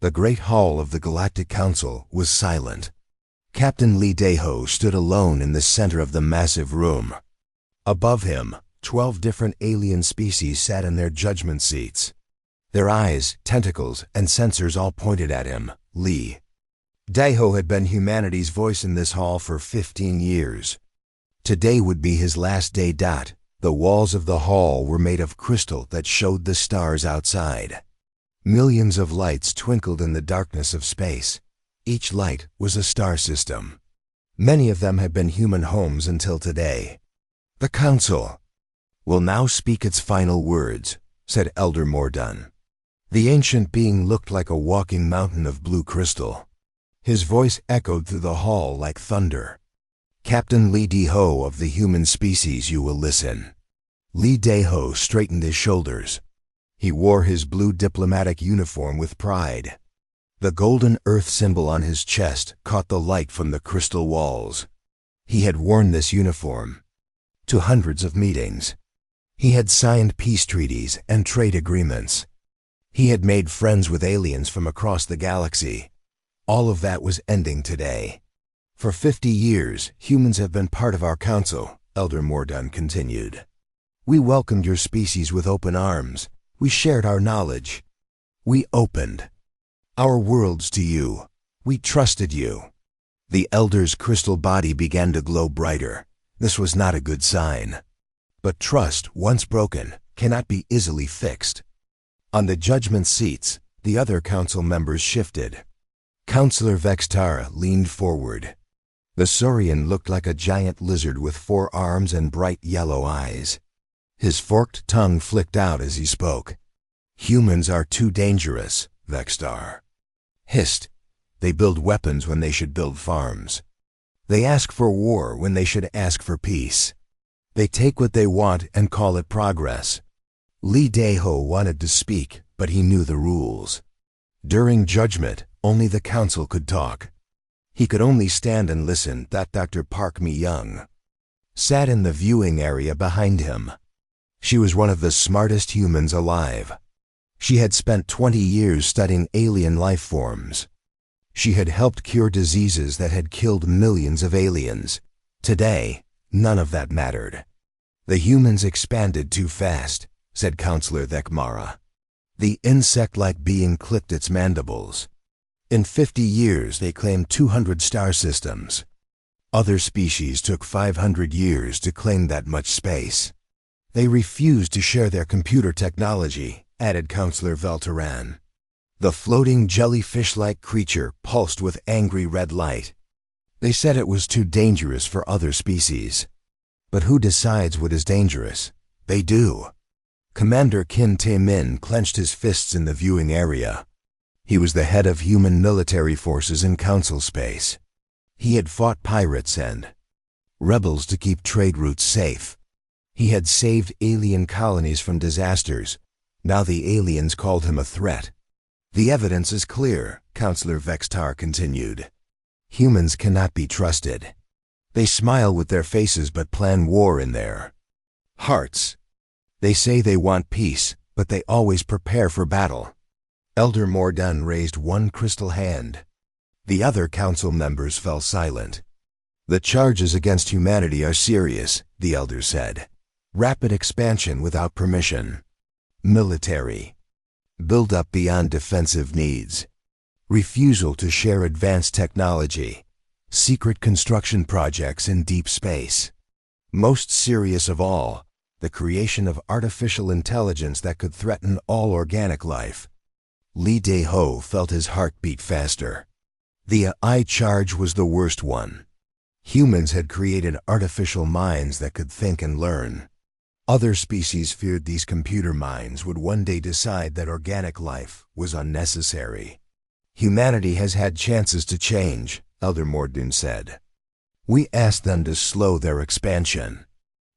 The great hall of the Galactic Council was silent. Captain Lee Daeho stood alone in the center of the massive room. Above him, 12 different alien species sat in their judgment seats. Their eyes, tentacles, and sensors all pointed at him, Lee. Daeho had been humanity's voice in this hall for 15 years. Today would be his last day. The walls of the hall were made of crystal that showed the stars outside. Millions of lights twinkled in the darkness of space. Each light was a star system. Many of them had been human homes until today. The Council will now speak its final words, said Elder Mordan. The ancient being looked like a walking mountain of blue crystal. His voice echoed through the hall like thunder. Captain Lee Daeho of the human species, you will listen. Lee Daeho straightened his shoulders. He wore his blue diplomatic uniform with pride. The golden earth symbol on his chest caught the light from the crystal walls. He had worn this uniform to hundreds of meetings. He had signed peace treaties and trade agreements. He had made friends with aliens from across the galaxy. All of that was ending today. For 50 years, humans have been part of our council, Elder Mordan continued. We welcomed your species with open arms. We shared our knowledge. We opened our worlds to you. We trusted you. The Elder's crystal body began to glow brighter. This was not a good sign. But trust, once broken, cannot be easily fixed. On the judgment seats, the other council members shifted. Counselor Vextara leaned forward. The Saurian looked like a giant lizard with 4 arms and bright yellow eyes. His forked tongue flicked out as he spoke. Humans are too dangerous, Vextar. Hist. They build weapons when they should build farms. They ask for war when they should ask for peace. They take what they want and call it progress. Lee Daeho wanted to speak, but he knew the rules. During judgment, only the council could talk. He could only stand and listen. Dr. Park Mi-young sat in the viewing area behind him. She was one of the smartest humans alive. She had spent 20 years studying alien life forms. She had helped cure diseases that had killed millions of aliens. Today, none of that mattered. The humans expanded too fast, said Counselor Thekmara. The insect-like being clicked its mandibles. In 50 years, they claimed 200 star systems. Other species took 500 years to claim that much space. They refused to share their computer technology, added Counselor Velteran. The floating jellyfish-like creature pulsed with angry red light. They said it was too dangerous for other species. But who decides what is dangerous? They do. Commander Kin Tae-min clenched his fists in the viewing area. He was the head of human military forces in council space. He had fought pirates and rebels to keep trade routes safe. He had saved alien colonies from disasters. Now the aliens called him a threat. The evidence is clear, Counselor Vextar continued. Humans cannot be trusted. They smile with their faces but plan war in their hearts. They say they want peace, but they always prepare for battle. Elder Mordan raised one crystal hand. The other council members fell silent. The charges against humanity are serious, the Elder said. Rapid expansion without permission. Military. Build-up beyond defensive needs. Refusal to share advanced technology. Secret construction projects in deep space. Most serious of all, the creation of artificial intelligence that could threaten all organic life. Lee Daeho felt his heart beat faster. The AI charge was the worst one. Humans had created artificial minds that could think and learn. Other species feared these computer minds would one day decide that organic life was unnecessary. Humanity has had chances to change, Elder Mordan said. We asked them to slow their expansion.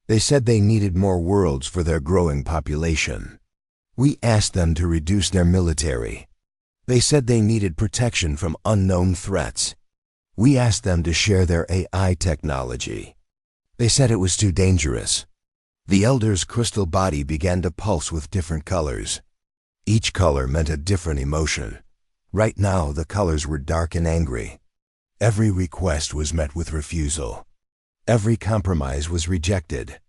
They said they needed more worlds for their growing population. We asked them to reduce their military. They said they needed protection from unknown threats. We asked them to share their AI technology. They said it was too dangerous. The Elder's crystal body began to pulse with different colors. Each color meant a different emotion. Right now, the colors were dark and angry. Every request was met with refusal. Every compromise was rejected.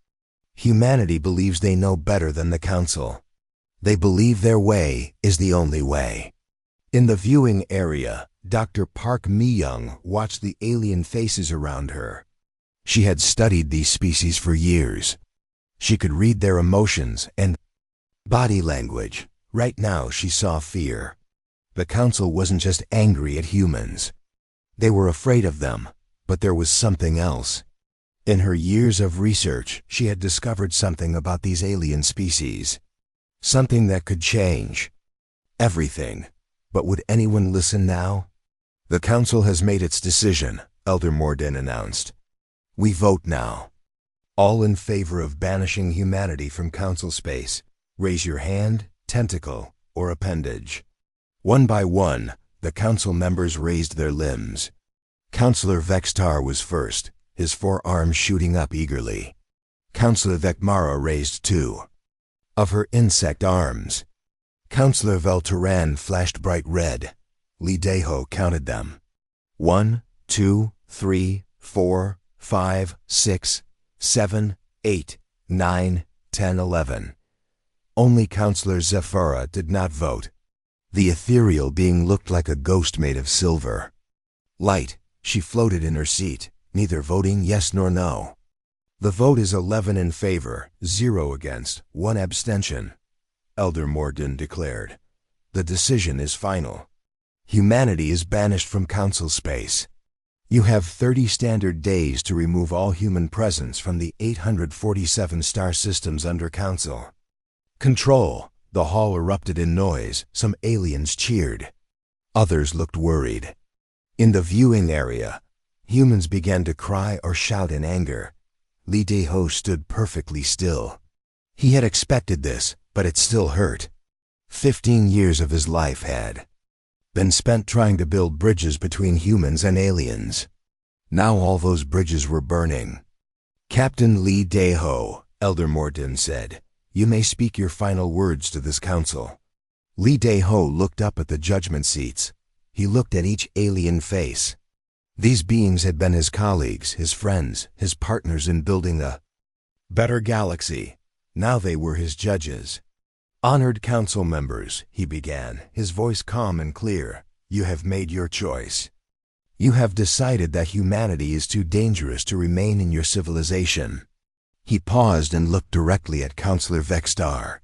Humanity believes they know better than the Council. They believe their way is the only way. In the viewing area, Dr. Park Mi-young watched the alien faces around her. She had studied these species for years. She could read their emotions and body language. Right now, she saw fear. The Council wasn't just angry at humans. They were afraid of them, but there was something else. In her years of research, she had discovered something about these alien species. Something that could change everything. But would anyone listen now? The Council has made its decision, Elder Morden announced. We vote now. All in favor of banishing humanity from Council space, raise your hand, tentacle, or appendage. One by one, the Council members raised their limbs. Councillor Vextar was first, his forearms shooting up eagerly. Councillor Vekmara raised 2 of her insect arms. Councillor Velteran flashed bright red. Li Deho counted them. 1, 2, 3, 4, 5, 6, 7, 8, 9, 10, 11. Only Councillor Zephyra did not vote. The ethereal being looked like a ghost made of silver. Light, she floated in her seat, neither voting yes nor no. The vote is 11 in favor, 0 against, 1 abstention, Elder Morden declared. The decision is final. Humanity is banished from Council space. You have 30 standard days to remove all human presence from the 847 star systems under Council. Control! The hall erupted in noise. Some aliens cheered. Others looked worried. In the viewing area, humans began to cry or shout in anger. Li Deho stood perfectly still. He had expected this, but it still hurt. 15 years of his life had been spent trying to build bridges between humans and aliens. Now all those bridges were burning. Captain Li Deho, Elder Morden said, you may speak your final words to this Council. Li Deho looked up at the judgment seats. He looked at each alien face. These beings had been his colleagues, his friends, his partners in building a better galaxy. Now they were his judges. Honored Council members, he began, his voice calm and clear, you have made your choice. You have decided that humanity is too dangerous to remain in your civilization. He paused and looked directly at Councillor Vextar.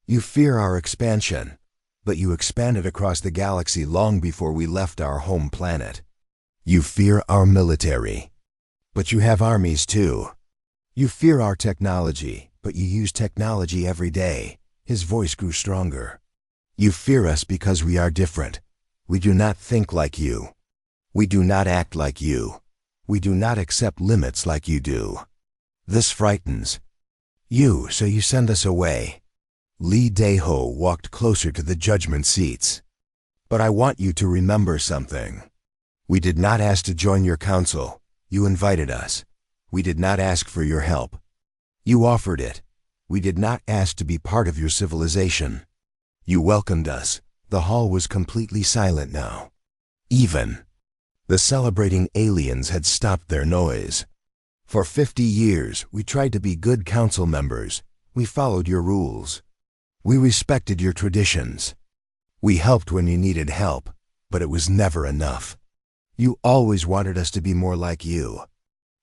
You fear our expansion, but you expanded across the galaxy long before we left our home planet. You fear our military, but you have armies too. You fear our technology, but you use technology every day. His voice grew stronger. You fear us because we are different. We do not think like you. We do not act like you. We do not accept limits like you do. This frightens you, so you send us away. Li Deho walked closer to the judgment seats. But I want you to remember something. We did not ask to join your Council. You invited us. We did not ask for your help. You offered it. We did not ask to be part of your civilization. You welcomed us. The hall was completely silent now. Even the celebrating aliens had stopped their noise. For 50 years, we tried to be good Council members. We followed your rules. We respected your traditions. We helped when you needed help, but it was never enough. You always wanted us to be more like you.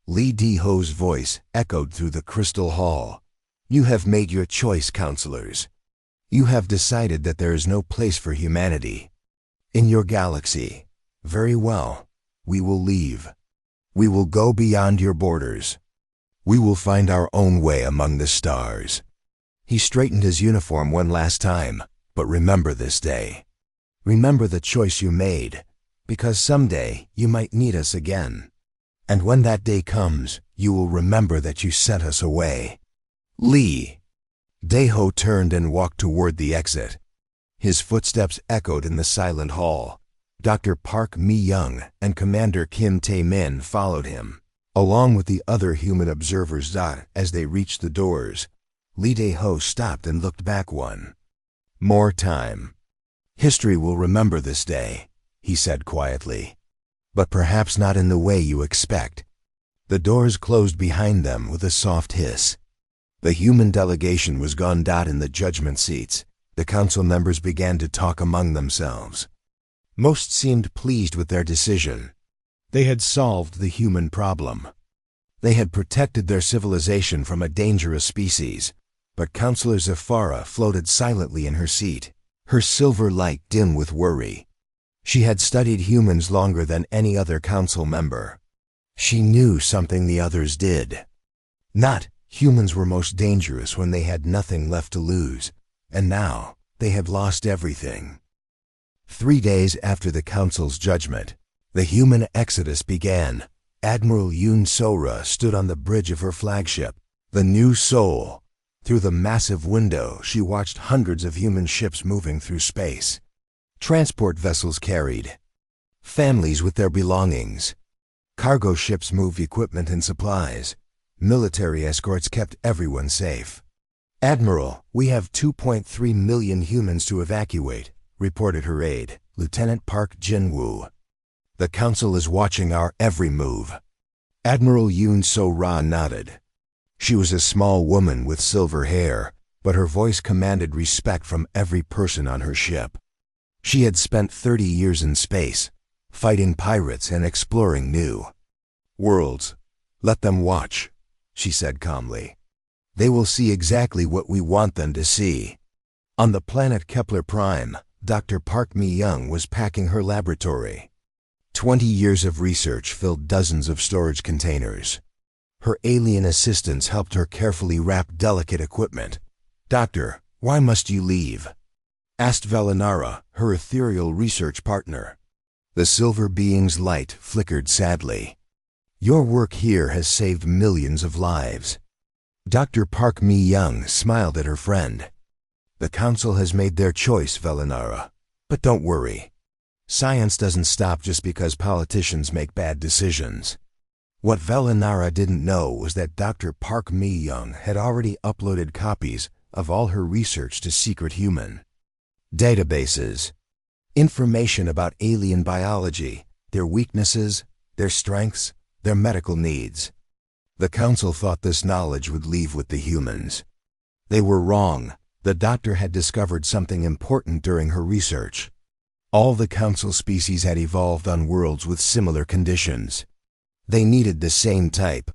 Li Deho's voice echoed through the crystal hall. You have made your choice, councilors. You have decided that there is no place for humanity in your galaxy. Very well. We will leave. We will go beyond your borders. We will find our own way among the stars. He straightened his uniform one last time, but remember this day. Remember the choice you made, because someday you might need us again. And when that day comes, you will remember that you sent us away. Li Deho turned and walked toward the exit. His footsteps echoed in the silent hall. Dr. Park Mi-young and Commander Kim Tae-min followed him, along with the other human observers. As they reached the doors, Li Deho stopped and looked back one more time. History will remember this day, he said quietly. But perhaps not in the way you expect. The doors closed behind them with a soft hiss. The human delegation was gone. In the judgment seats, the council members began to talk among themselves. Most seemed pleased with their decision. They had solved the human problem. They had protected their civilization from a dangerous species. But Councillor Zafara floated silently in her seat, her silver light dim with worry. She had studied humans longer than any other council member. She knew something the others did. Not humans were most dangerous when they had nothing left to lose, and now they had lost everything. 3 days after the council's judgment, the human exodus began. Admiral Yoon Sora stood on the bridge of her flagship, the New Soul. Through the massive window, she watched hundreds of human ships moving through space. Transport vessels carried families with their belongings. Cargo ships moved equipment and supplies. Military escorts kept everyone safe. "Admiral, we have 2.3 million humans to evacuate," reported her aide, Lieutenant Park Jin-woo. "The council is watching our every move." Admiral Yoon So-ra nodded. She was a small woman with silver hair, but her voice commanded respect from every person on her ship. She had spent 30 years in space, fighting pirates and exploring new worlds. "Let them watch," she said calmly. "They will see exactly what we want them to see." On the planet Kepler Prime, Dr. Park Mi-young was packing her laboratory. 20 years of research filled dozens of storage containers. Her alien assistants helped her carefully wrap delicate equipment. "Doctor, why must you leave?" asked Velinara, her ethereal research partner. The silver being's light flickered sadly. "Your work here has saved millions of lives." Dr. Park Mi-young smiled at her friend. "The council has made their choice, Velinara. But don't worry. Science doesn't stop just because politicians make bad decisions." What Velinara didn't know was that Dr. Park Mi-young had already uploaded copies of all her research to Secret Human databases. Information about alien biology, their weaknesses, their strengths, their medical needs. The council thought this knowledge would leave with the humans. They were wrong. The doctor had discovered something important during her research. All the council species had evolved on worlds with similar conditions. They needed the same type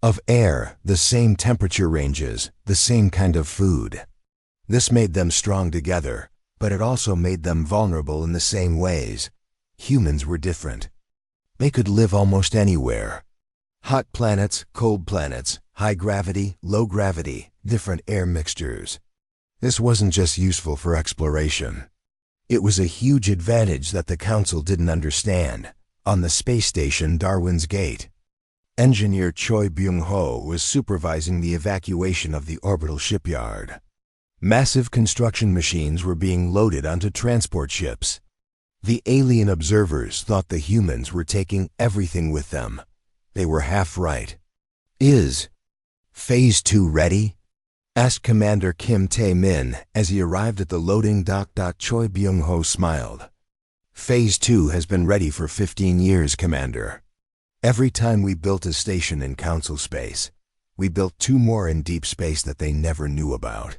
of air, the same temperature ranges, the same kind of food. This made them strong together, but it also made them vulnerable in the same ways. Humans were different. They could live almost anywhere. Hot planets, cold planets, high gravity, low gravity, different air mixtures. This wasn't just useful for exploration. It was a huge advantage that the council didn't understand. On the space station Darwin's Gate, engineer Choi Byung-ho was supervising the evacuation of the orbital shipyard. Massive construction machines were being loaded onto transport ships. The alien observers thought the humans were taking everything with them. They were half right. "Is Phase 2 ready?" asked Commander Kim Tae-min as he arrived at the loading dock. Choi Byung-ho smiled. "Phase 2 has been ready for 15 years, Commander. Every time we built a station in council space, we built 2 more in deep space that they never knew about."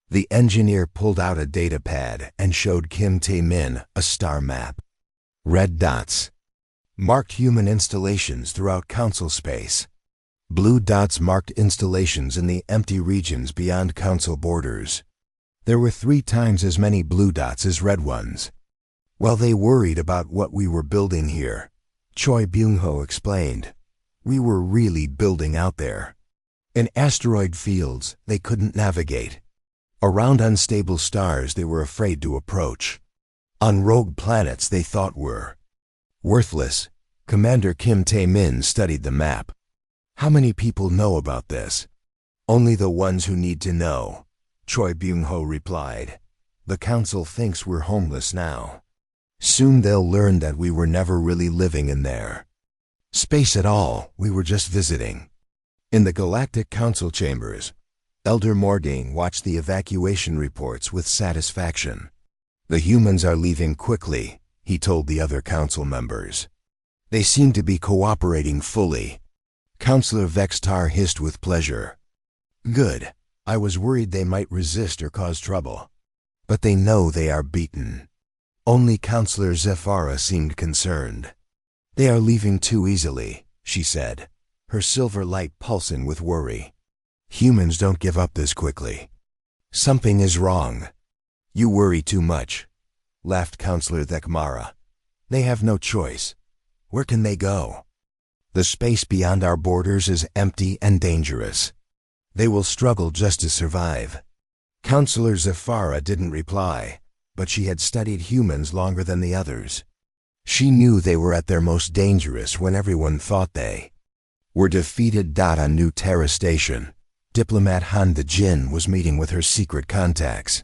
The engineer pulled out a data pad and showed Kim Tae-min a star map. Red dots marked human installations throughout council space. Blue dots marked installations in the empty regions beyond council borders. There were 3 times as many blue dots as red ones. "While they worried about what we were building here," Choi Byung-ho explained, "we were really building out there. In asteroid fields they couldn't navigate. Around unstable stars they were afraid to approach. On rogue planets they thought were worthless." Commander Kim Tae-min studied the map. "How many people know about this?" "Only the ones who need to know," Choi Byung-ho replied. "The council thinks we're homeless now. Soon they'll learn that we were never really living in their space at all. We were just visiting." In the Galactic Council chambers, Elder Mordine watched the evacuation reports with satisfaction. The humans are leaving quickly, he told the other council members. They seem to be cooperating fully. Councillor Vextar hissed with pleasure. Good. I was worried they might resist or cause trouble. But they know they are beaten. Only Councillor Zephyra seemed concerned. They are leaving too easily, she said, her silver light pulsing with worry. Humans don't give up this quickly. Something is wrong. You worry too much, laughed Councillor Thekmara. They have no choice. Where can they go? The space beyond our borders is empty and dangerous. They will struggle just to survive. Councillor Zephyra didn't reply, but she had studied humans longer than the others. She knew they were at their most dangerous when everyone thought they were defeated. On New Terra Station, diplomat Han the Jin was meeting with her secret contacts.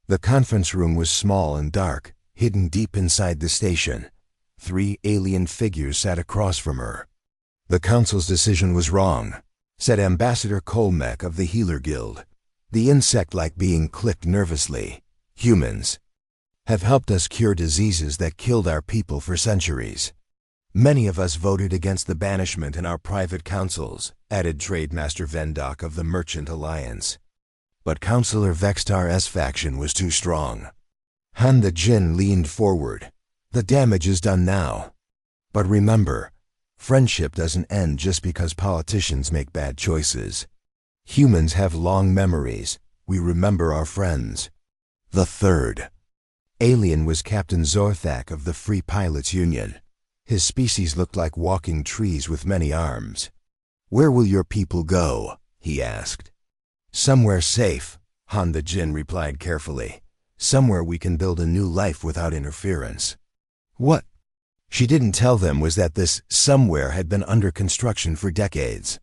The conference room was small and dark, hidden deep inside the station. 3 alien figures sat across from her. The council's decision was wrong, said Ambassador Kolmek of the Healer Guild. The insect-like being clicked nervously. Humans have helped us cure diseases that killed our people for centuries. Many of us voted against the banishment in our private councils, added Trademaster Vendok of the Merchant Alliance. But Councillor Vextar's faction was too strong. Han the Jin leaned forward. The damage is done now. But remember, friendship doesn't end just because politicians make bad choices. Humans have long memories. We remember our friends. The third alien was Captain Zorthak of the Free Pilots Union. His species looked like walking trees with many arms. Where will your people go? He asked. Somewhere safe, Han the Jin replied carefully. Somewhere we can build a new life without interference. What she didn't tell them was that this somewhere had been under construction for decades.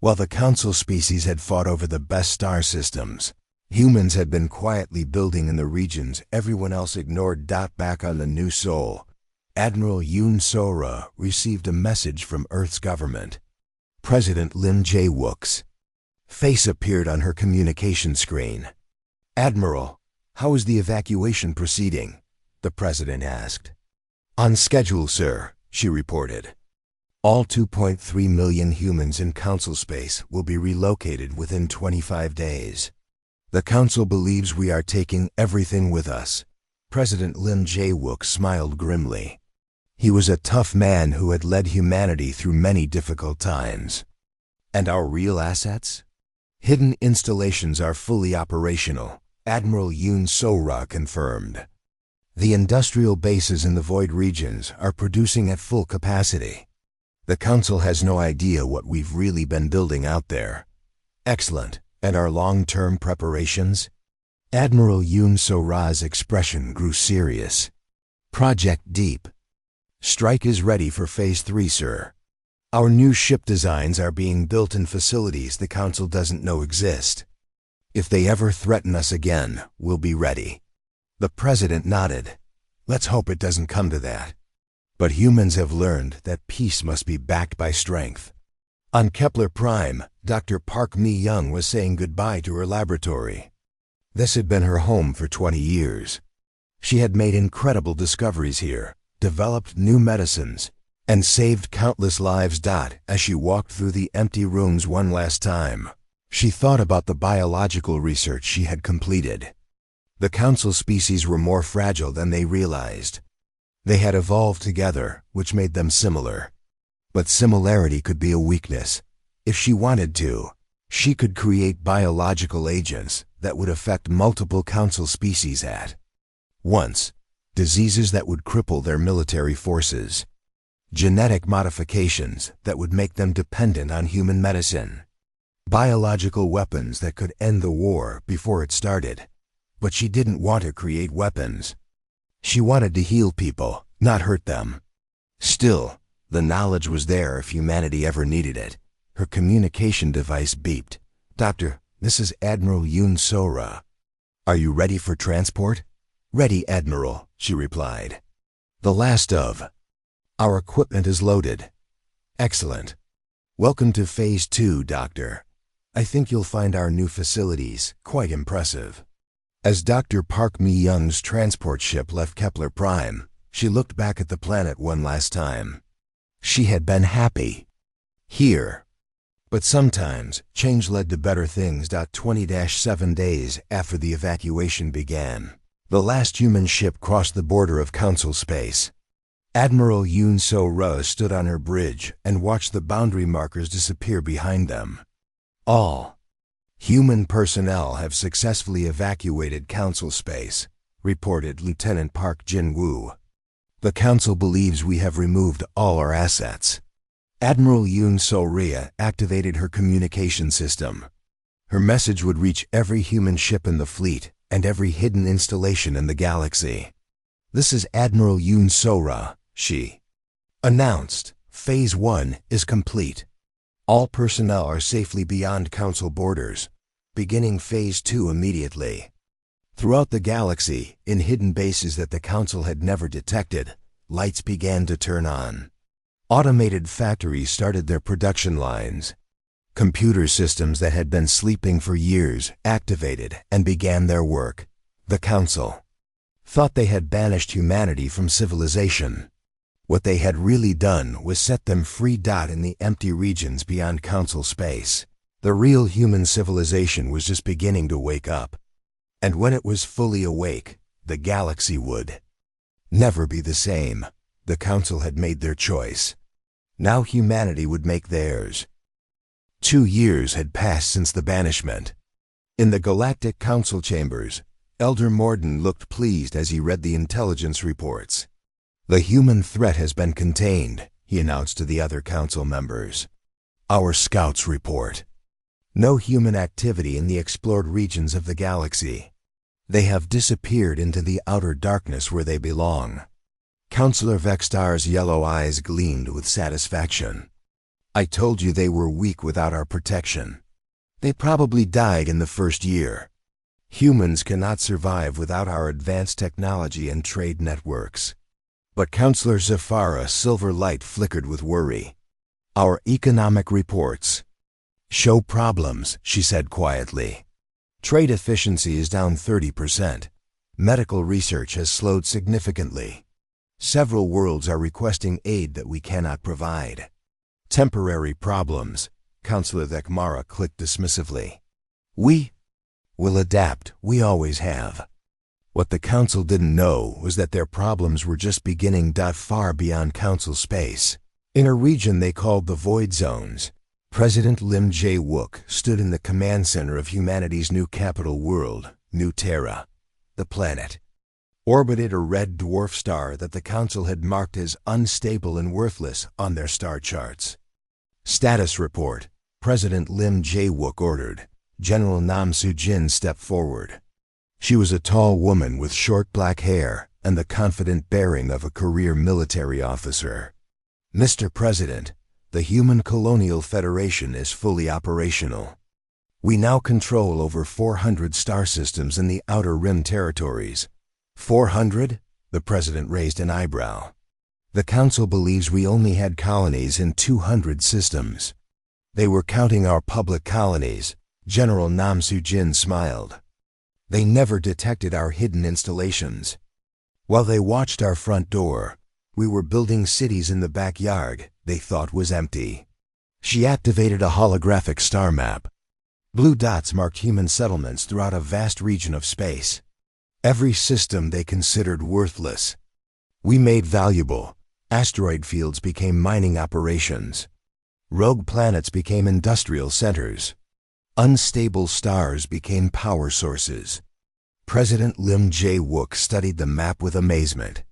While the council species had fought over the best star systems, humans had been quietly building in the regions everyone else ignored. Back on the New Sol, Admiral Yoon Sora received a message from Earth's government. President Lim Jae-wook's face appeared on her communication screen. Admiral, how is the evacuation proceeding? The president asked. On schedule, sir, she reported. All 2.3 million humans in council space will be relocated within 25 days. The council believes we are taking everything with us. President Lim Jae-wook smiled grimly. He was a tough man who had led humanity through many difficult times. And our real assets? Hidden installations are fully operational, Admiral Yoon Sora confirmed. The industrial bases in the void regions are producing at full capacity. The council has no idea what we've really been building out there. Excellent. And our long-term preparations? Admiral Yoon Sora's expression grew serious. Project Deep. Strike is ready for Phase 3, sir. Our new ship designs are being built in facilities the council doesn't know exist. If they ever threaten us again, we'll be ready. The president nodded. Let's hope it doesn't come to that. But humans have learned that peace must be backed by strength. On Kepler Prime, Dr. Park Mi-young was saying goodbye to her laboratory. This had been her home for 20 years. She had made incredible discoveries here, developed new medicines, and saved countless lives. As she walked through the empty rooms one last time, she thought about the biological research she had completed. The council species were more fragile than they realized. They had evolved together, which made them similar. But similarity could be a weakness. If she wanted to, she could create biological agents that would affect multiple council species at once. Diseases that would cripple their military forces. Genetic modifications that would make them dependent on human medicine. Biological weapons that could end the war before it started. But she didn't want to create weapons. She wanted to heal people, not hurt them. Still, the knowledge was there if humanity ever needed it. Her communication device beeped. Doctor, this is Admiral Yoon Sora. Are you ready for transport? Ready, Admiral, she replied. The last of our equipment is loaded. Excellent. Welcome to Phase 2, Doctor. I think you'll find our new facilities quite impressive. As Dr. Park Mi-young's transport ship left Kepler Prime, she looked back at the planet one last time. She had been happy here. But sometimes, change led to better things. 20-7 days after the evacuation began, the last human ship crossed the border of Council space. Admiral Yoon So-ra stood on her bridge and watched the boundary markers disappear behind them. All human personnel have successfully evacuated Council space, reported Lieutenant Park Jin-woo. The Council believes we have removed all our assets. Admiral Yoon So-ra activated her communication system. Her message would reach every human ship in the fleet and every hidden installation in the galaxy. "This is Admiral Yoon So-ra," she announced. "Phase 1 is complete. All personnel are safely beyond Council borders, beginning Phase 2 immediately." Throughout the galaxy, in hidden bases that the Council had never detected, lights began to turn on. Automated factories started their production lines. Computer systems that had been sleeping for years activated and began their work. The Council thought they had banished humanity from civilization. What they had really done was set them free. In the empty regions beyond Council space, the real human civilization was just beginning to wake up. And when it was fully awake, the galaxy would never be the same. The Council had made their choice. Now humanity would make theirs. 2 years had passed since the banishment. In the Galactic Council chambers, Elder Morden looked pleased as he read the intelligence reports. "The human threat has been contained," he announced to the other Council members. "Our scouts report no human activity in the explored regions of the galaxy. They have disappeared into the outer darkness where they belong." Councillor Vextar's yellow eyes gleamed with satisfaction. "I told you they were weak without our protection. They probably died in the first year. Humans cannot survive without our advanced technology and trade networks." But Councillor Zafara's silver light flickered with worry. "Our economic reports show problems," she said quietly. "Trade efficiency is down 30%. Medical research has slowed significantly. Several worlds are requesting aid that we cannot provide." "Temporary problems," Councillor Thekmara clicked dismissively. "We will adapt. We always have." What the Council didn't know was that their problems were just beginning. Far beyond Council space, in a region they called the Void Zones, President Lim Jae-wook stood in the command center of humanity's new capital world, New Terra. The planet orbited a red dwarf star that the Council had marked as unstable and worthless on their star charts. "Status report," President Lim Jae-wook ordered. General Nam Soo-jin stepped forward. She was a tall woman with short black hair and the confident bearing of a career military officer. "Mr. President, the Human Colonial Federation is fully operational. We now control over 400 star systems in the Outer Rim territories." 400? The President raised an eyebrow. "The Council believes we only had colonies in 200 systems." "They were counting our public colonies," General Nam Soo-jin smiled. "They never detected our hidden installations. While they watched our front door, we were building cities in the backyard they thought was empty." She activated a holographic star map. Blue dots marked human settlements throughout a vast region of space. Every system they considered worthless, we made valuable. Asteroid fields became mining operations. Rogue planets became industrial centers. Unstable stars became power sources. President Lim Jae-wook studied the map with amazement.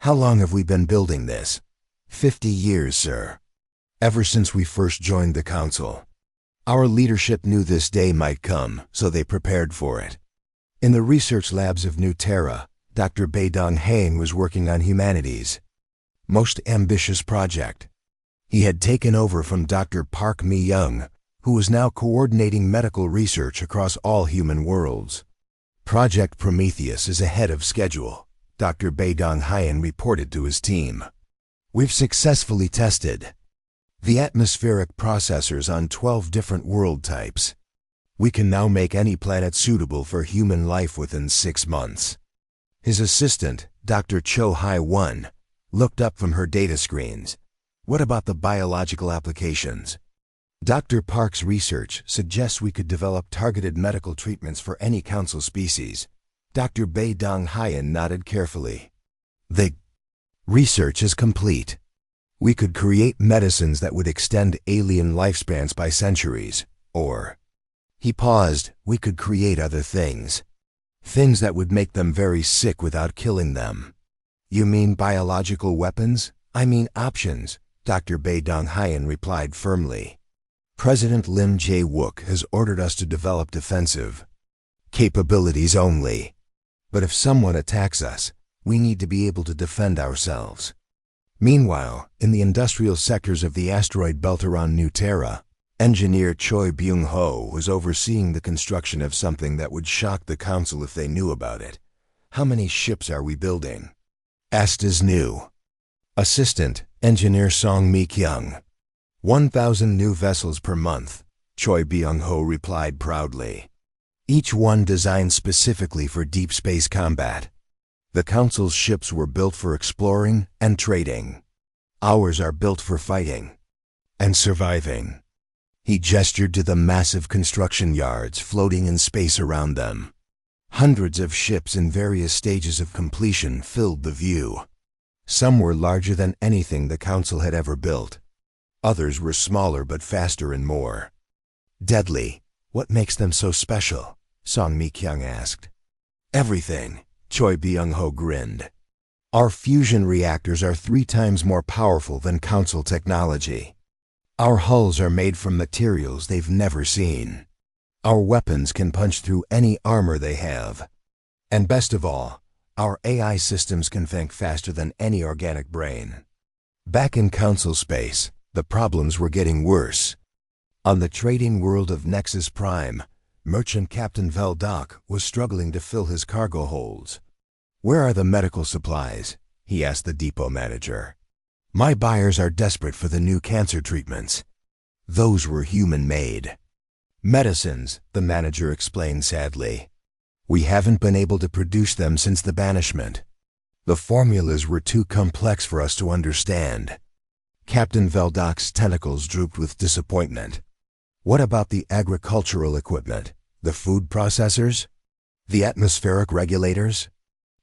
"How long have we been building this?" 50 years, sir. Ever since we first joined the Council. Our leadership knew this day might come, so they prepared for it. In the research labs of New Terra, Dr. Bae Dong-haen was working on humanity's most ambitious project. He had taken over from Dr. Park Mi-young, who was now coordinating medical research across all human worlds. "Project Prometheus is ahead of schedule," Dr. Bae Dong-haen reported to his team. "We've successfully tested the atmospheric processors on 12 different world types. We can now make any planet suitable for human life within 6 months. His assistant, Dr. Cho Hai-won, looked up from her data screens. What about the biological applications? Dr. Park's research suggests we could develop targeted medical treatments for any council species. Dr. Bae Dong-hyeon nodded carefully. The research is complete. We could create medicines that would extend alien lifespans by centuries, or... He paused. We could create other things. Things that would make them very sick without killing them. You mean biological weapons? I mean options, Dr. Bae Dong-hyeon replied firmly. President Lim Jae-wook has ordered us to develop defensive capabilities only. But if someone attacks us, we need to be able to defend ourselves. Meanwhile, in the industrial sectors of the asteroid belt around New Terra, engineer Choi Byung-ho was overseeing the construction of something that would shock the council if they knew about it. How many ships are we building? Asked his new assistant, engineer Song Mi-kyung. 1,000 new vessels per month, Choi Byung-ho replied proudly. Each one designed specifically for deep space combat. The council's ships were built for exploring and trading. Ours are built for fighting and surviving. He gestured to the massive construction yards floating in space around them. Hundreds of ships in various stages of completion filled the view. Some were larger than anything the council had ever built. Others were smaller but faster and more deadly. What makes them so special? Song Mi-kyung asked. Everything, Choi Byung-ho grinned. Our fusion reactors are 3 times more powerful than council technology. Our hulls are made from materials they've never seen. Our weapons can punch through any armor they have. And best of all, our AI systems can think faster than any organic brain. Back in council space, the problems were getting worse. On the trading world of Nexus Prime, merchant Captain Veldok was struggling to fill his cargo holds. Where are the medical supplies? He asked the depot manager. My buyers are desperate for the new cancer treatments. Those were human-made medicines, the manager explained sadly. We haven't been able to produce them since the banishment. The formulas were too complex for us to understand. Captain Veldok's tentacles drooped with disappointment. What about the agricultural equipment, the food processors, the atmospheric regulators?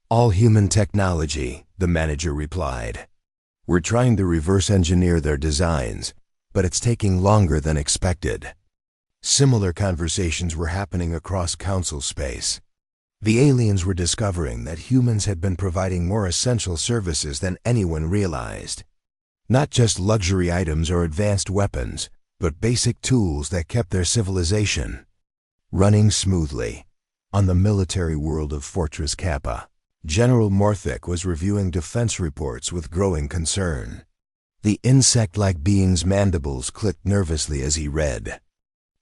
All human technology, the manager replied. We're trying to reverse engineer their designs, but it's taking longer than expected. Similar conversations were happening across council space. The aliens were discovering that humans had been providing more essential services than anyone realized. Not just luxury items or advanced weapons, but basic tools that kept their civilization running smoothly. On the military world of Fortress Kappa, General Morthic was reviewing defense reports with growing concern. The insect-like being's mandibles clicked nervously as he read.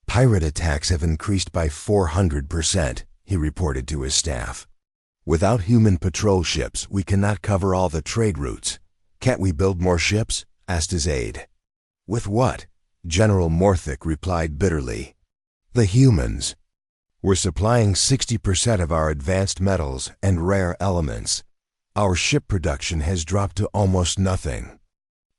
Pirate attacks have increased by 400%, he reported to his staff. Without human patrol ships, we cannot cover all the trade routes. Can't we build more ships? Asked his aide. With what? General Morthic replied bitterly. The humans. We're supplying 60% of our advanced metals and rare elements. Our ship production has dropped to almost nothing.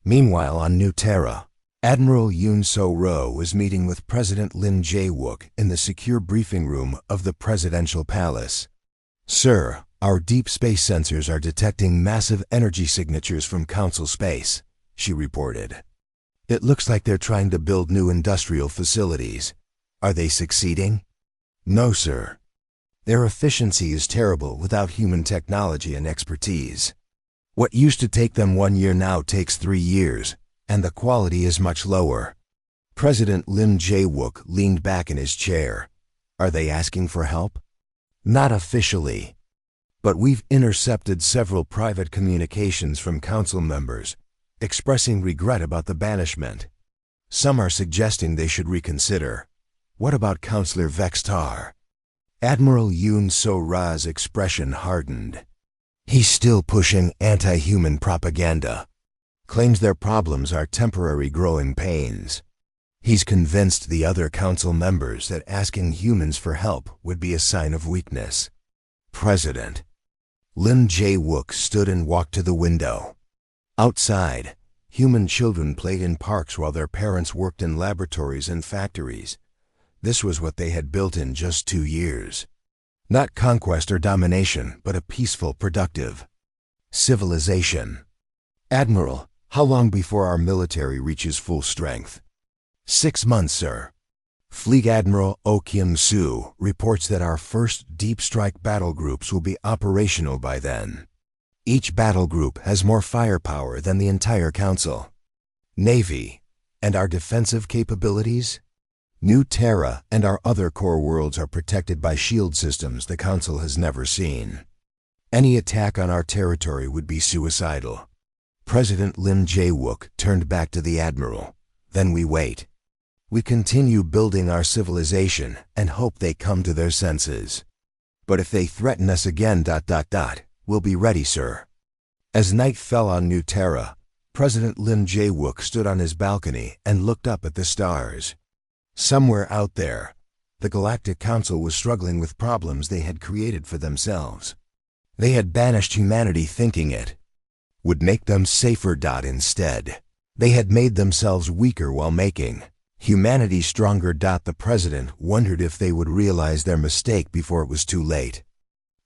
Meanwhile, on New Terra, Admiral Yoon So-ro was meeting with President Lim Jae-wook in the secure briefing room of the Presidential Palace. Sir, our deep space sensors are detecting massive energy signatures from Council space, she reported. It looks like they're trying to build new industrial facilities. Are they succeeding? No, sir. Their efficiency is terrible without human technology and expertise. What used to take them 1 year now takes 3 years, and the quality is much lower. President Lim Jae-wook leaned back in his chair. Are they asking for help? Not officially. But we've intercepted several private communications from council members, expressing regret about the banishment. Some are suggesting they should reconsider. What about Councillor Vextar? Admiral Yoon So-ra's expression hardened. He's still pushing anti-human propaganda. Claims their problems are temporary growing pains. He's convinced the other council members that asking humans for help would be a sign of weakness. President Lim Jae-wook stood and walked to the window. Outside, human children played in parks while their parents worked in laboratories and factories. This was what they had built in just 2 years. Not conquest or domination, but a peaceful, productive civilization. Admiral, how long before our military reaches full strength? 6 months, sir. Fleet Admiral Oh Kyung-soo reports that our first deep strike battle groups will be operational by then. Each battle group has more firepower than the entire council. Navy, and our defensive capabilities? New Terra and our other core worlds are protected by shield systems the council has never seen. Any attack on our territory would be suicidal. President Lim Jae-wook turned back to the Admiral. Then we wait. We continue building our civilization and hope they come to their senses. But if they threaten us again, we'll be ready, sir. As night fell on New Terra, President Lim Jae-wook stood on his balcony and looked up at the stars. Somewhere out there, the Galactic Council was struggling with problems they had created for themselves. They had banished humanity thinking it would make them safer. Instead, they had made themselves weaker while making humanity stronger. The president wondered if they would realize their mistake before it was too late,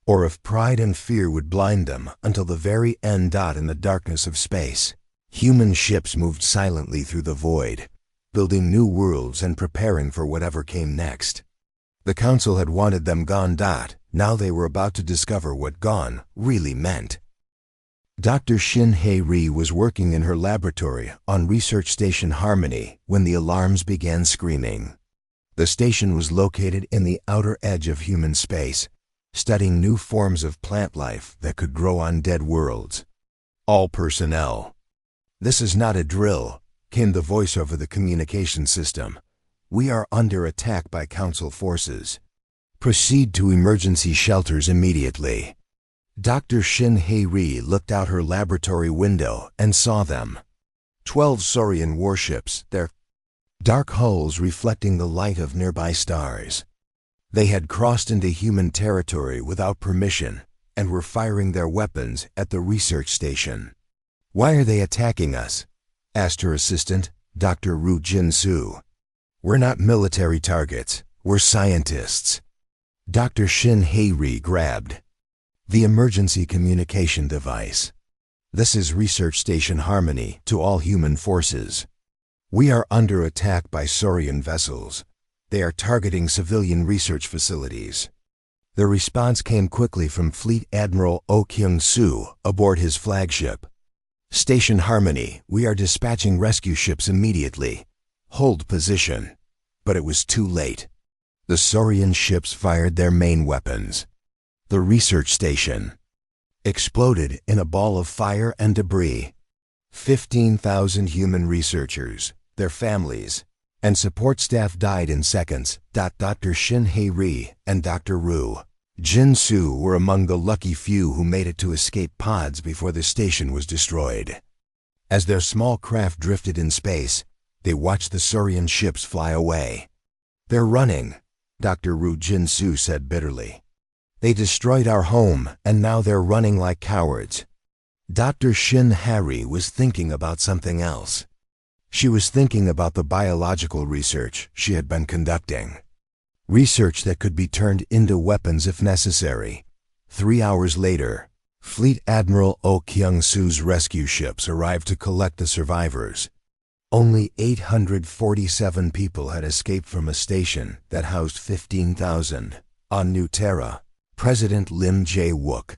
or if pride and fear would blind them until the very end. In the darkness of space, human ships moved silently through the void, building new worlds and preparing for whatever came next. The council had wanted them gone. Now they were about to discover what gone really meant. Dr. Shin Hae-ri was working in her laboratory on Research Station Harmony when the alarms began screaming. The station was located in the outer edge of human space, studying new forms of plant life that could grow on dead worlds. All personnel. This is not a drill, came the voice over the communication system. We are under attack by council forces. Proceed to emergency shelters immediately. Dr. Shin Hae-ri looked out her laboratory window and saw them. 12 Saurian warships, their dark hulls reflecting the light of nearby stars. They had crossed into human territory without permission and were firing their weapons at the research station. Why are they attacking us? Asked her assistant, Dr. Ru Jin-soo. We're not military targets, we're scientists. Dr. Shin Hae-ri grabbed the emergency communication device. This is Research Station Harmony to all human forces. We are under attack by Saurian vessels. They are targeting civilian research facilities. The response came quickly from Fleet Admiral Oh Kyung-soo aboard his flagship. Station Harmony, we are dispatching rescue ships immediately. Hold position. But it was too late. The Saurian ships fired their main weapons. The research station exploded in a ball of fire and debris. 15,000 human researchers, their families, and support staff died in seconds. Dr. Shin Hae-ri and Dr. Ru Jin-soo were among the lucky few who made it to escape pods before the station was destroyed. As their small craft drifted in space, they watched the Saurian ships fly away. They're running, Dr. Ru Jin-soo said bitterly. They destroyed our home, and now they're running like cowards. Dr. Shin Hae-ri was thinking about something else. She was thinking about the biological research she had been conducting. Research that could be turned into weapons if necessary. 3 hours later, Fleet Admiral Oh Kyung-soo's rescue ships arrived to collect the survivors. Only 847 people had escaped from a station that housed 15,000. On New Terra, President Lim Jae-wook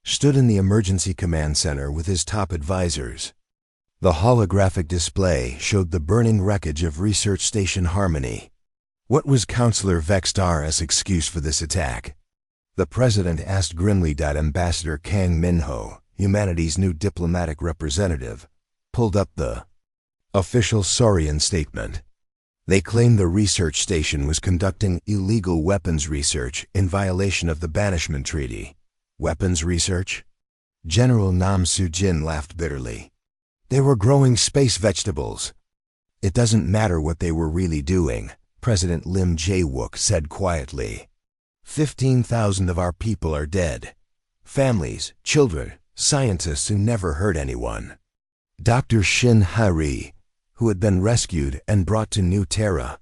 stood in the emergency command center with his top advisors. The holographic display showed the burning wreckage of Research Station Harmony. What was Counselor Vextar's excuse for this attack? The president asked grimly. Ambassador Kang Min-ho, humanity's new diplomatic representative, pulled up the official Saurian statement. They claimed the research station was conducting illegal weapons research in violation of the Banishment Treaty. Weapons research? General Nam Soo-jin laughed bitterly. They were growing space vegetables. It doesn't matter what they were really doing, President Lim Jae-wook said quietly. 15,000 of our people are dead. Families, children, scientists who never hurt anyone. Dr. Shin Ha-ri, who had been rescued and brought to New Terra,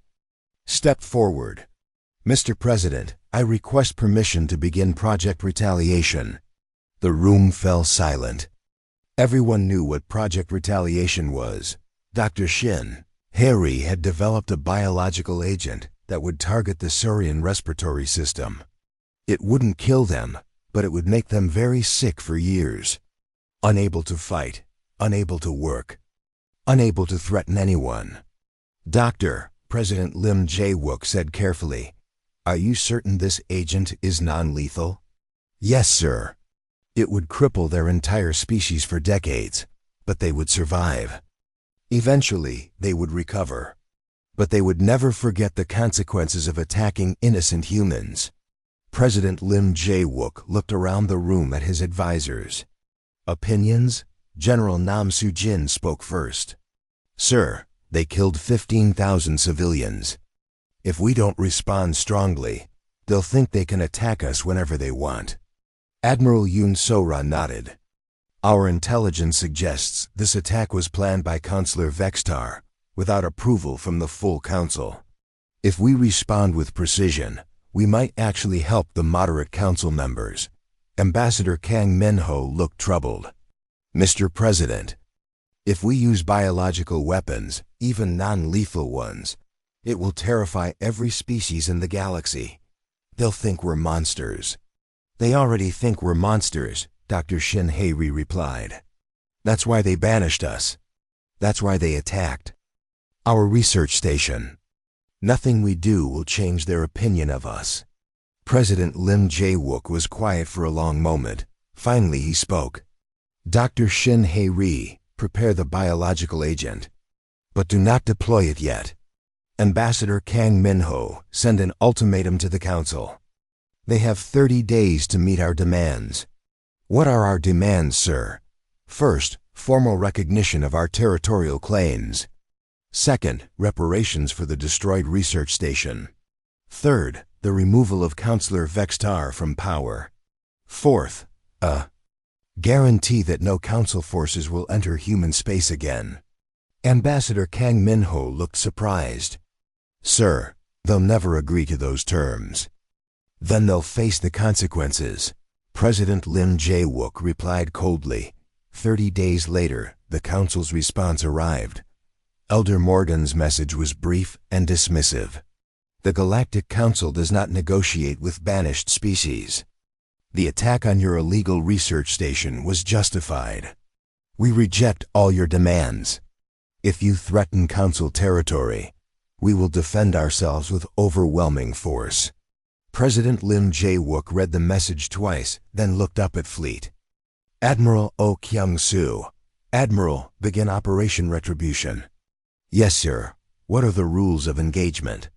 stepped forward. Mr. President, I request permission to begin Project Retaliation. The room fell silent. Everyone knew what Project Retaliation was. Dr. Shin Ha-ri had developed a biological agent that would target the Saurian respiratory system. It wouldn't kill them, but it would make them very sick for years. Unable to fight, unable to work, unable to threaten anyone. Dr. President Lim Jae-wook said carefully, "Are you certain this agent is non-lethal?" "Yes, sir." It would cripple their entire species for decades, but they would survive. Eventually, they would recover. But they would never forget the consequences of attacking innocent humans. President Lim Jae-wook looked around the room at his advisors. Opinions? General Nam Soo-jin spoke first. "Sir, they killed 15,000 civilians. If we don't respond strongly, they'll think they can attack us whenever they want." Admiral Yoon So-ra nodded. "Our intelligence suggests this attack was planned by Councillor Vextar, without approval from the full council. If we respond with precision, we might actually help the moderate council members." Ambassador Kang Min-ho looked troubled. "Mr. President, if we use biological weapons, even non-lethal ones, it will terrify every species in the galaxy. They'll think we're monsters." "They already think we're monsters," Dr. Shin Ha-ri replied. "That's why they banished us. That's why they attacked our research station. Nothing we do will change their opinion of us." President Lim Jae-wook was quiet for a long moment. Finally he spoke. "Dr. Shin Ha-ri, prepare the biological agent. But do not deploy it yet. Ambassador Kang Min-ho, send an ultimatum to the council. They have 30 days to meet our demands." "What are our demands, sir?" "First, formal recognition of our territorial claims. Second, reparations for the destroyed research station. Third, the removal of Councillor Vextar from power. Fourth, guarantee that no council forces will enter human space again." Ambassador Kang Min-ho looked surprised. "Sir, they'll never agree to those terms." "Then they'll face the consequences." President Lim Jae-wook replied coldly. 30 days later, the council's response arrived. Elder Morgan's message was brief and dismissive. "The Galactic Council does not negotiate with banished species. The attack on your illegal research station was justified. We reject all your demands. If you threaten Council territory, we will defend ourselves with overwhelming force." President Lim Jae-wook read the message twice, then looked up at Fleet. "Admiral Oh Kyung-soo, Admiral, begin Operation Retribution." "Yes, sir. What are the rules of engagement?"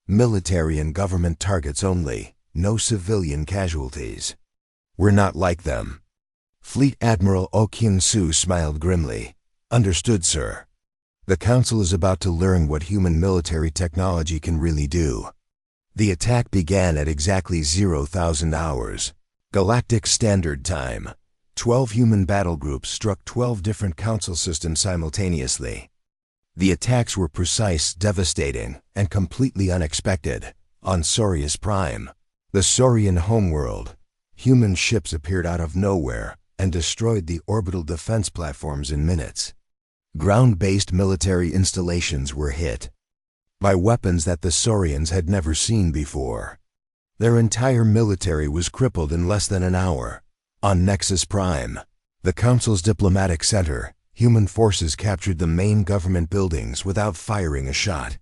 "Military and government targets only, no civilian casualties." "We're not like them." Fleet Admiral Oh Kyung-soo smiled grimly. "Understood, sir. The Council is about to learn what human military technology can really do." The attack began at exactly 0,000 hours. Galactic Standard Time. 12 human battle groups struck 12 different Council systems simultaneously. The attacks were precise, devastating, and completely unexpected. On Saurius Prime, the Saurian homeworld, human ships appeared out of nowhere and destroyed the orbital defense platforms in minutes. Ground-based military installations were hit by weapons that the Saurians had never seen before. Their entire military was crippled in less than an hour. On Nexus Prime, the Council's diplomatic center, human forces captured the main government buildings without firing a shot.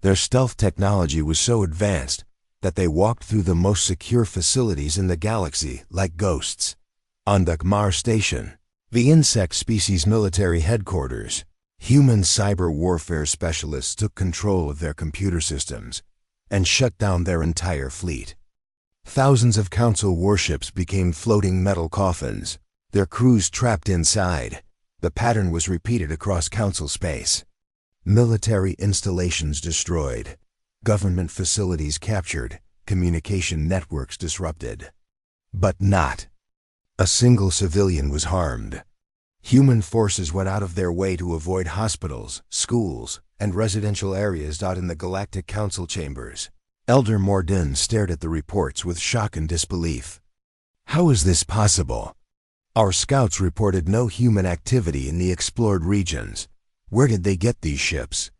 Their stealth technology was so advanced that they walked through the most secure facilities in the galaxy like ghosts. On Dakmar Station, the insect species military headquarters, human cyber warfare specialists took control of their computer systems and shut down their entire fleet. Thousands of Council warships became floating metal coffins, their crews trapped inside. The pattern was repeated across Council space. Military installations destroyed. Government facilities captured. Communication networks disrupted. But not a single civilian was harmed. Human forces went out of their way to avoid hospitals, schools, and residential areas. In the Galactic Council chambers, Elder Morden stared at the reports with shock and disbelief. How is this possible? Our scouts reported no human activity in the explored regions. Where did they get these ships?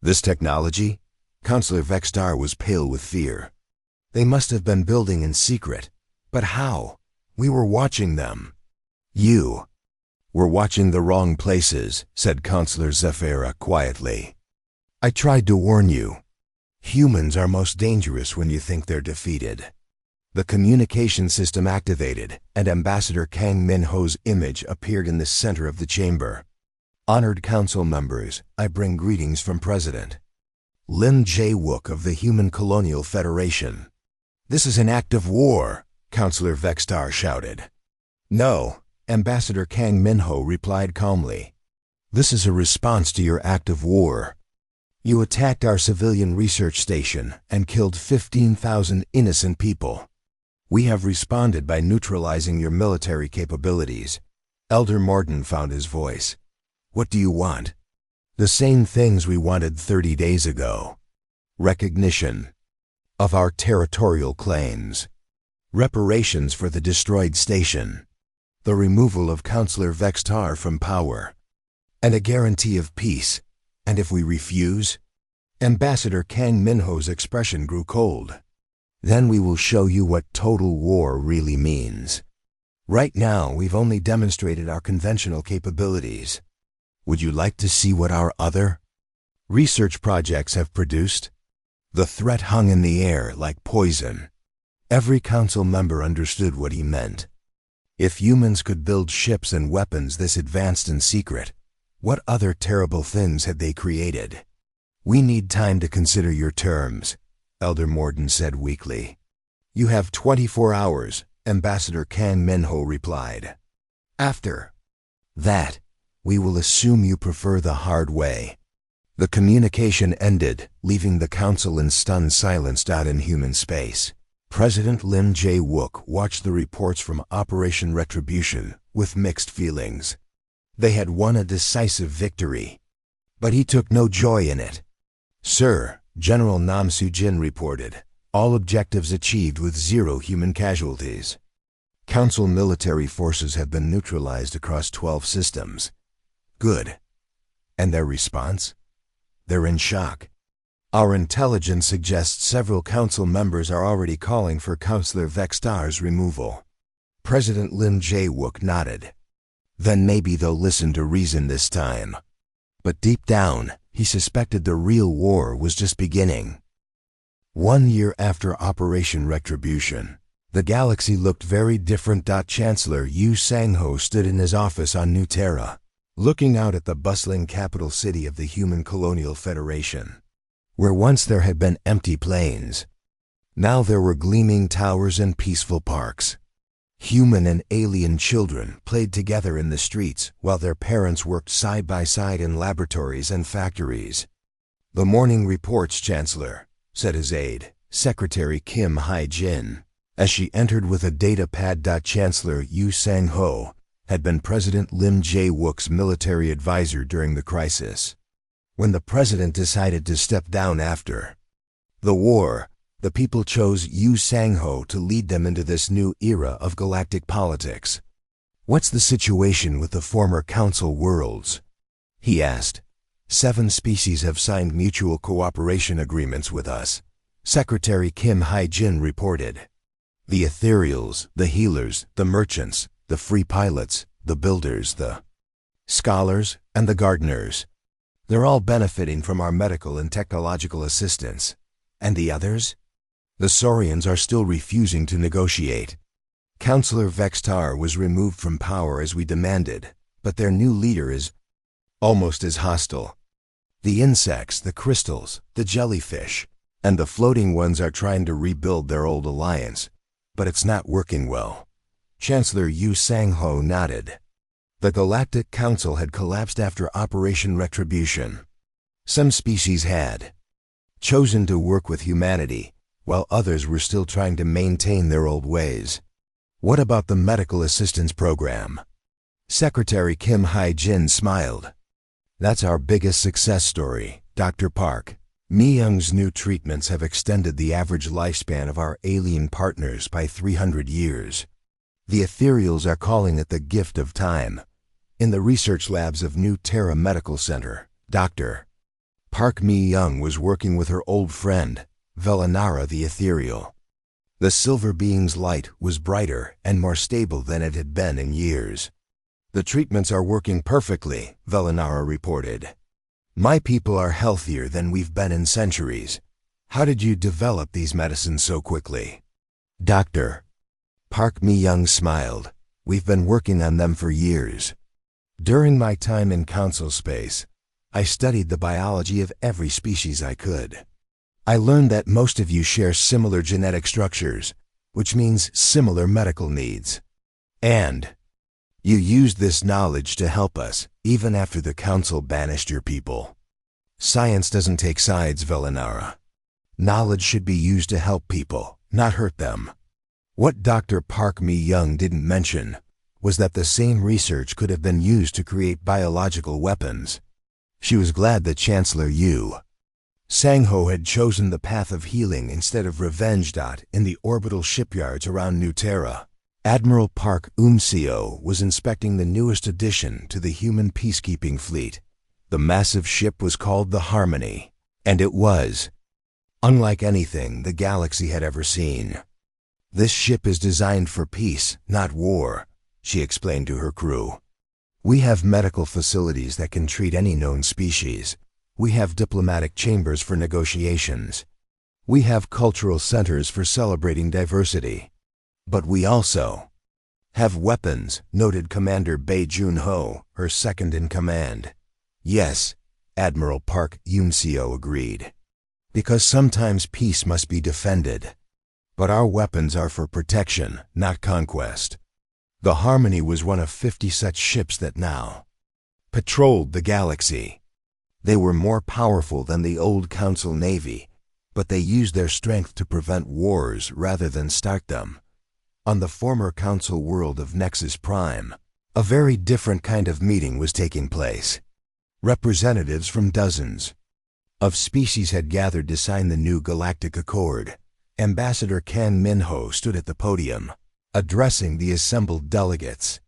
This technology? Counselor Vextar was pale with fear. They must have been building in secret. But how? We were watching them. You were watching the wrong places, said Counselor Zephyra quietly. I tried to warn you. Humans are most dangerous when you think they're defeated. The communication system activated, and Ambassador Kang Min-ho's image appeared in the center of the chamber. Honored council members, I bring greetings from President Lim Jae-wook of the Human Colonial Federation. This is an act of war, Counselor Vextar shouted. No, Ambassador Kang Min-ho replied calmly. This is a response to your act of war. You attacked our civilian research station and killed 15,000 innocent people. We have responded by neutralizing your military capabilities. Elder Morden found his voice. What do you want? The same things we wanted 30 days ago. Recognition of our territorial claims. Reparations for the destroyed station. The removal of Counselor Vextar from power. And a guarantee of peace. And if we refuse? Ambassador Kang Min-ho's expression grew cold. Then we will show you what total war really means. Right now, we've only demonstrated our conventional capabilities. Would you like to see what our other research projects have produced? The threat hung in the air like poison. Every council member understood what he meant. If humans could build ships and weapons this advanced in secret, what other terrible things had they created? We need time to consider your terms, Elder Morden said weakly. You have 24 hours, Ambassador Kang Min-ho replied. After that, we will assume you prefer the hard way. The communication ended, leaving the council in stunned silence. In human space, President Lim Jae-wook watched the reports from Operation Retribution with mixed feelings. They had won a decisive victory, but he took no joy in it. Sir, General Nam Soo-jin reported, all objectives achieved with 0 human casualties. Council military forces have been neutralized across 12 systems. Good. And their response? They're in shock. Our intelligence suggests several council members are already calling for Counselor Vextar's removal. President Lim Jae-wook nodded. Then maybe they'll listen to reason this time. But deep down, he suspected the real war was just beginning. 1 year after Operation Retribution, the galaxy looked very different. Chancellor Yu Sang-ho stood in his office on New Terra, looking out at the bustling capital city of the Human Colonial Federation. Where once there had been empty plains, now there were gleaming towers and peaceful parks. Human and alien children played together in the streets while their parents worked side by side in laboratories and factories. The morning reports, Chancellor, said his aide, Secretary Kim Hai-jin, as she entered with a data pad. Chancellor Yu Sang-ho had been President Lim Jae-wook's military advisor during the crisis. When the president decided to step down after the war, the people chose Yu Sang-ho to lead them into this new era of galactic politics. What's the situation with the former council worlds? He asked. 7 species have signed mutual cooperation agreements with us, Secretary Kim Hai-jin reported. The ethereals, the healers, the merchants, the free pilots, the builders, the scholars, and the gardeners. They're all benefiting from our medical and technological assistance. And the others? The Saurians are still refusing to negotiate. Counselor Vextar was removed from power as we demanded, but their new leader is almost as hostile. The insects, the crystals, the jellyfish, and the floating ones are trying to rebuild their old alliance, but it's not working well. Chancellor Yu Sang-ho nodded. The Galactic Council had collapsed after Operation Retribution. Some species had chosen to work with humanity, while others were still trying to maintain their old ways. What about the medical assistance program? Secretary Kim Hai-jin smiled. That's our biggest success story, Dr. Park. Mi-young's new treatments have extended the average lifespan of our alien partners by 300 years. The ethereals are calling it the gift of time. In the research labs of New Terra Medical Center, Dr. Park Mi-young was working with her old friend, Velinara the Ethereal. The silver being's light was brighter and more stable than it had been in years. The treatments are working perfectly, Velinara reported. My people are healthier than we've been in centuries. How did you develop these medicines so quickly? Dr. Park Mi-young smiled. We've been working on them for years. During my time in council space, I studied the biology of every species I could. I learned that most of you share similar genetic structures, which means similar medical needs. And you used this knowledge to help us, even after the council banished your people. Science doesn't take sides, Velinara. Knowledge should be used to help people, not hurt them. What Dr. Park Mi-young didn't mention was that the same research could have been used to create biological weapons. She was glad that Chancellor Yu Sang-ho had chosen the path of healing instead of revenge. In the orbital shipyards around New Terra, Admiral Park Eun-seo was inspecting the newest addition to the human peacekeeping fleet. The massive ship was called the Harmony, and it was unlike anything the galaxy had ever seen. This ship is designed for peace, not war, she explained to her crew. We have medical facilities that can treat any known species. We have diplomatic chambers for negotiations. We have cultural centers for celebrating diversity. But we also have weapons, noted Commander Bae Jun-ho, her second in command. Yes, Admiral Park Eun-seo agreed. Because sometimes peace must be defended. But our weapons are for protection, not conquest. The Harmony was one of 50 such ships that now patrolled the galaxy. They were more powerful than the old Council Navy, but they used their strength to prevent wars rather than start them. On the former Council world of Nexus Prime, a very different kind of meeting was taking place. Representatives from dozens of species had gathered to sign the new Galactic Accord. Ambassador Kang Min-ho stood at the podium, addressing the assembled delegates.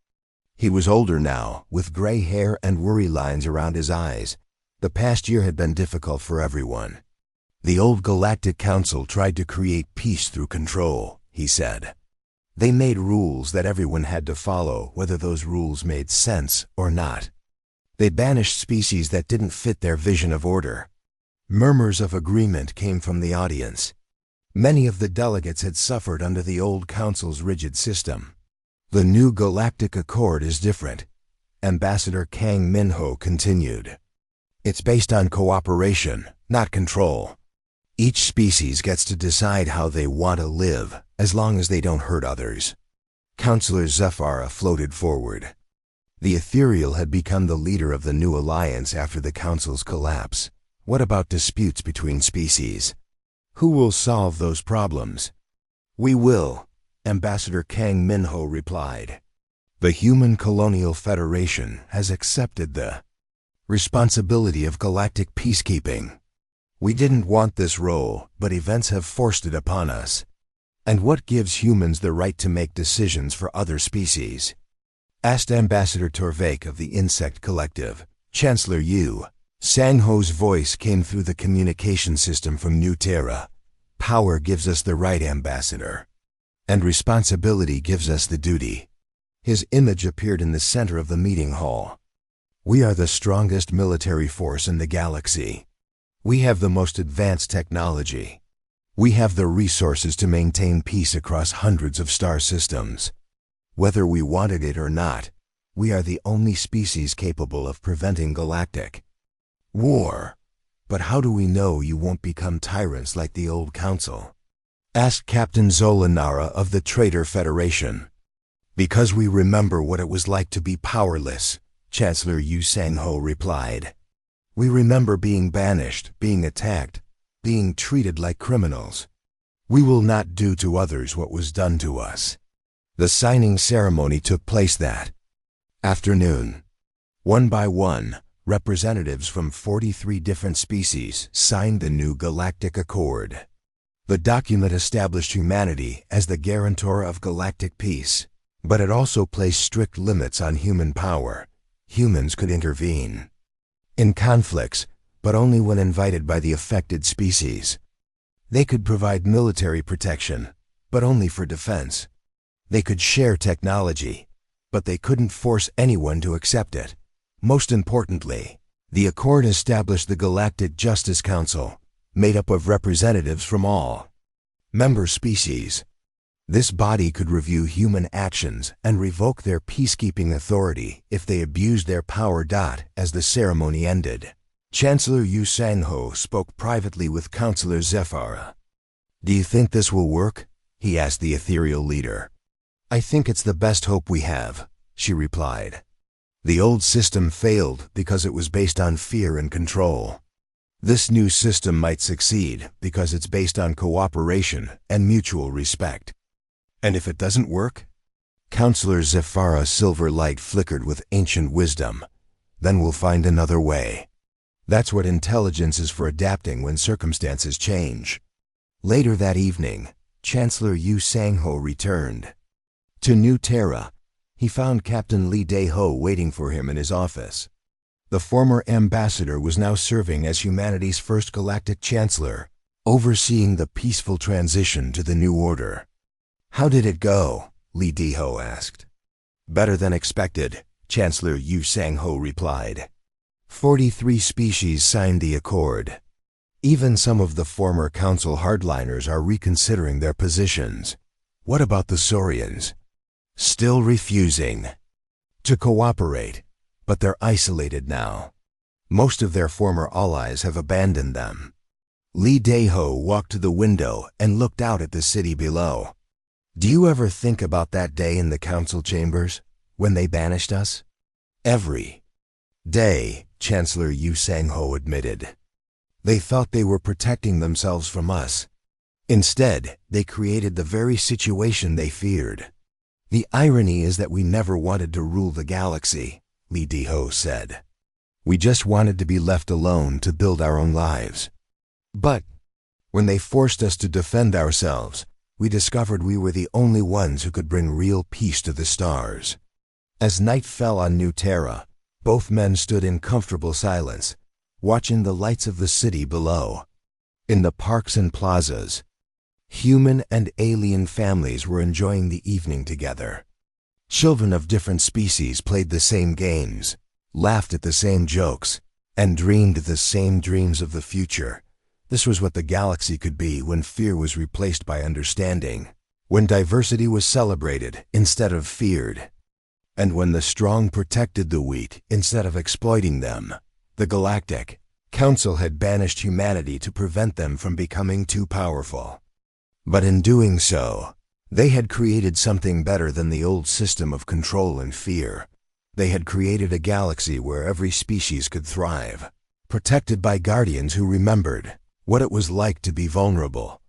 He was older now, with gray hair and worry lines around his eyes. The past year had been difficult for everyone. The old Galactic Council tried to create peace through control, he said. They made rules that everyone had to follow, whether those rules made sense or not. They banished species that didn't fit their vision of order. Murmurs of agreement came from the audience. Many of the delegates had suffered under the old Council's rigid system. The new Galactic Accord is different, Ambassador Kang Min-ho continued. It's based on cooperation, not control. Each species gets to decide how they want to live, as long as they don't hurt others. Councillor Zephyra floated forward. The Ethereal had become the leader of the new alliance after the Council's collapse. What about disputes between species? Who will solve those problems? We will, Ambassador Kang Min-ho replied. The Human Colonial Federation has accepted the responsibility of galactic peacekeeping. We didn't want this role, but events have forced it upon us. And what gives humans the right to make decisions for other species? Asked Ambassador Torvik of the Insect Collective. Chancellor Yu Sang-ho's voice came through the communication system from New Terra. Power gives us the right, Ambassador. And responsibility gives us the duty. His image appeared in the center of the meeting hall. We are the strongest military force in the galaxy. We have the most advanced technology. We have the resources to maintain peace across hundreds of star systems. Whether we wanted it or not, we are the only species capable of preventing galactic war. But how do we know you won't become tyrants like the old Council? Asked Captain Zolanara of the Traitor Federation. Because we remember what it was like to be powerless, Chancellor Yu Sang-ho replied. We remember being banished, being attacked, being treated like criminals. We will not do to others what was done to us. The signing ceremony took place that afternoon. One by one, representatives from 43 different species signed the new Galactic Accord. The document established humanity as the guarantor of galactic peace, but it also placed strict limits on human power. Humans could intervene in conflicts, but only when invited by the affected species. They could provide military protection, but only for defense. They could share technology, but they couldn't force anyone to accept it. Most importantly, the Accord established the Galactic Justice Council, made up of representatives from all member species. This body could review human actions and revoke their peacekeeping authority if they abused their power. As the ceremony ended, Chancellor Yu Sang-ho spoke privately with Councillor Zephyra. "Do you think this will work?" he asked the ethereal leader. "I think it's the best hope we have," she replied. The old system failed because it was based on fear and control. This new system might succeed because it's based on cooperation and mutual respect. And if it doesn't work? Councillor Zephyra's silver light flickered with ancient wisdom. Then we'll find another way. That's what intelligence is for, adapting when circumstances change. Later that evening, Chancellor Yu Sang-ho returned to New Terra. He found Captain Lee Dae-ho waiting for him in his office. The former ambassador was now serving as humanity's first galactic chancellor, overseeing the peaceful transition to the new order. "How did it go?" Lee Dae-ho asked. "Better than expected," Chancellor Yu Sang-ho replied. 43 species signed the accord. Even some of the former council hardliners are reconsidering their positions. What about the Saurians? Still refusing to cooperate, but they're isolated now. Most of their former allies have abandoned them. Lee Dae-ho walked to the window and looked out at the city below. "Do you ever think about that day in the council chambers, when they banished us?" "Every day," Chancellor Yu Sang-ho admitted. "They thought they were protecting themselves from us. Instead, they created the very situation they feared. The irony is that we never wanted to rule the galaxy," Lee Dae-ho said. "We just wanted to be left alone to build our own lives. But when they forced us to defend ourselves, we discovered we were the only ones who could bring real peace to the stars." As night fell on New Terra, both men stood in comfortable silence, watching the lights of the city below. In the parks and plazas, human and alien families were enjoying the evening together. Children of different species played the same games, laughed at the same jokes, and dreamed the same dreams of the future. This was what the galaxy could be when fear was replaced by understanding, when diversity was celebrated instead of feared, and when the strong protected the weak instead of exploiting them. The Galactic Council had banished humanity to prevent them from becoming too powerful. But in doing so, they had created something better than the old system of control and fear. They had created a galaxy where every species could thrive, protected by guardians who remembered what it was like to be vulnerable.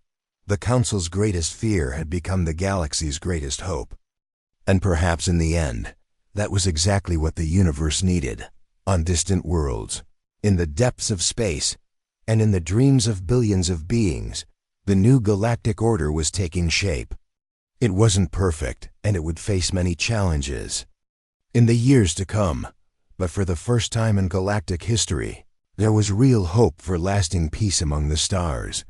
The Council's greatest fear had become the galaxy's greatest hope. And perhaps in the end, that was exactly what the universe needed. On distant worlds, in the depths of space, and in the dreams of billions of beings, the new galactic order was taking shape. It wasn't perfect, and it would face many challenges in the years to come, but for the first time in galactic history, there was real hope for lasting peace among the stars.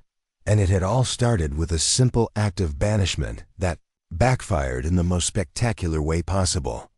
And it had all started with a simple act of banishment that backfired in the most spectacular way possible.